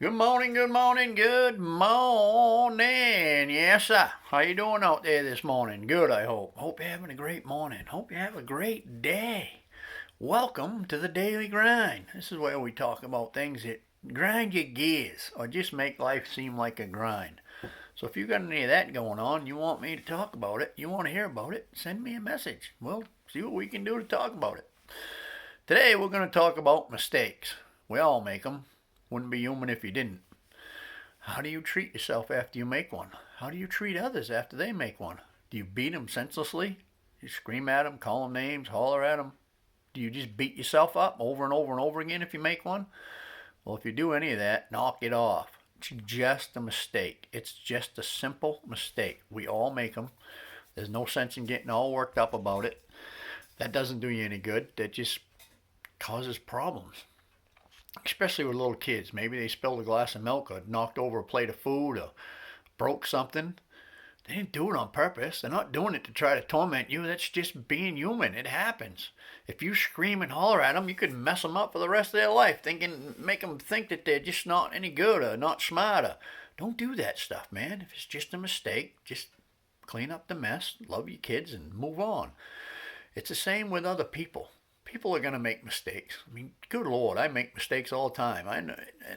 Good morning, good morning, good morning. Yes, sir. How you doing out there this morning? Good, I hope. Hope you're having a great morning. Hope you have a great day. Welcome to the Daily Grind. This is where we talk about things that grind your gears or just make life seem like a grind. So if you got any of that going on, you want me to talk about it, you want to hear about it, send me a message. We'll see what we can do to talk about it. Today we're going to talk about mistakes. We all make them. Wouldn't be human if you didn't. How do you treat yourself after you make one? How do you treat others after they make one? Do you beat them senselessly? You scream at them, call them names, holler at them? Do you just beat yourself up over and over and over again if you make one? Well, if you do any of that, knock it off. It's just a mistake. It's just a simple mistake. We all make them. There's no sense in getting all worked up about it. That doesn't do you any good. That just causes problems. Especially with little kids. Maybe they spilled a glass of milk or knocked over a plate of food or broke something. They didn't do it on purpose. They're not doing it to try to torment you. That's just being human. It happens. If you scream and holler at them, you could mess them up for the rest of their life, make them think that they're just not any good or not smarter. Don't do that stuff, man. If it's just a mistake, just clean up the mess, love your kids, and move on. It's the same with other people. People are going to make mistakes. I mean, good Lord, I make mistakes all the time.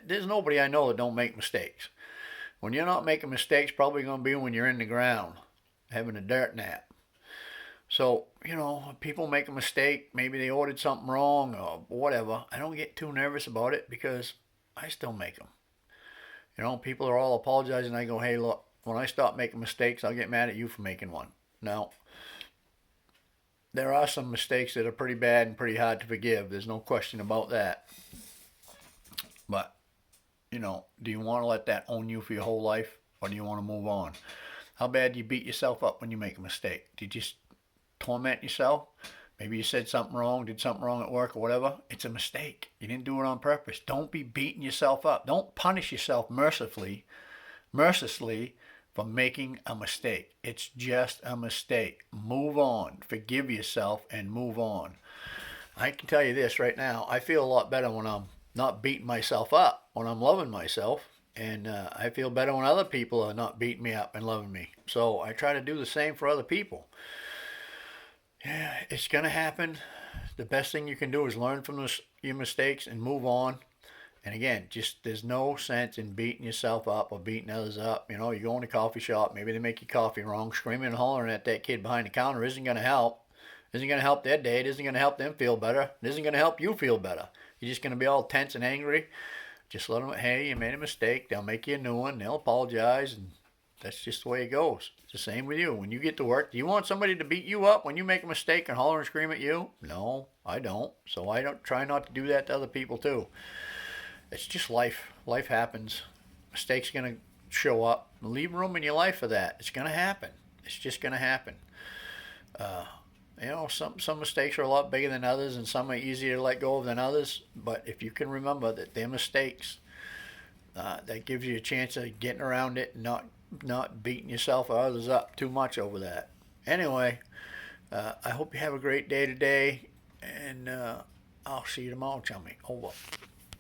There's nobody I know that don't make mistakes. When you're not making mistakes, probably going to be when you're in the ground, having a dirt nap. So, people make a mistake. Maybe they ordered something wrong or whatever. I don't get too nervous about it because I still make them. People are all apologizing. I go, hey, look, when I stop making mistakes, I'll get mad at you for making one. Now, there are some mistakes that are pretty bad and pretty hard to forgive. There's no question about that. But, do you want to let that own you for your whole life? Or do you want to move on? How bad do you beat yourself up when you make a mistake? Do you just torment yourself? Maybe you said something wrong, did something wrong at work or whatever. It's a mistake. You didn't do it on purpose. Don't be beating yourself up. Don't punish yourself mercilessly for making a mistake. It's just a mistake. Move on. Forgive yourself and move on. I can tell you this right now. I feel a lot better when I'm not beating myself up, when I'm loving myself. And I feel better when other people are not beating me up and loving me. So I try to do the same for other people. Yeah, it's going to happen. The best thing you can do is learn from your mistakes and move on. And again, just there's no sense in beating yourself up or beating others up. You go in a coffee shop, maybe they make your coffee wrong. Screaming and hollering at that kid behind the counter isn't going to help. Isn't going to help their day. It isn't going to help them feel better. It isn't going to help you feel better. You're just going to be all tense and angry. Just let them, hey, you made a mistake. They'll make you a new one. They'll apologize. And that's just the way it goes. It's the same with you. When you get to work, do you want somebody to beat you up when you make a mistake and holler and scream at you? No, I don't. So I don't try not to do that to other people too. It's just life. Life happens. Mistakes are going to show up. Leave room in your life for that. It's going to happen. It's just going to happen. Some mistakes are a lot bigger than others, and some are easier to let go of than others. But if you can remember that they're mistakes, that gives you a chance of getting around it and not beating yourself or others up too much over that. Anyway, I hope you have a great day today, and I'll see you tomorrow, chummy. Over.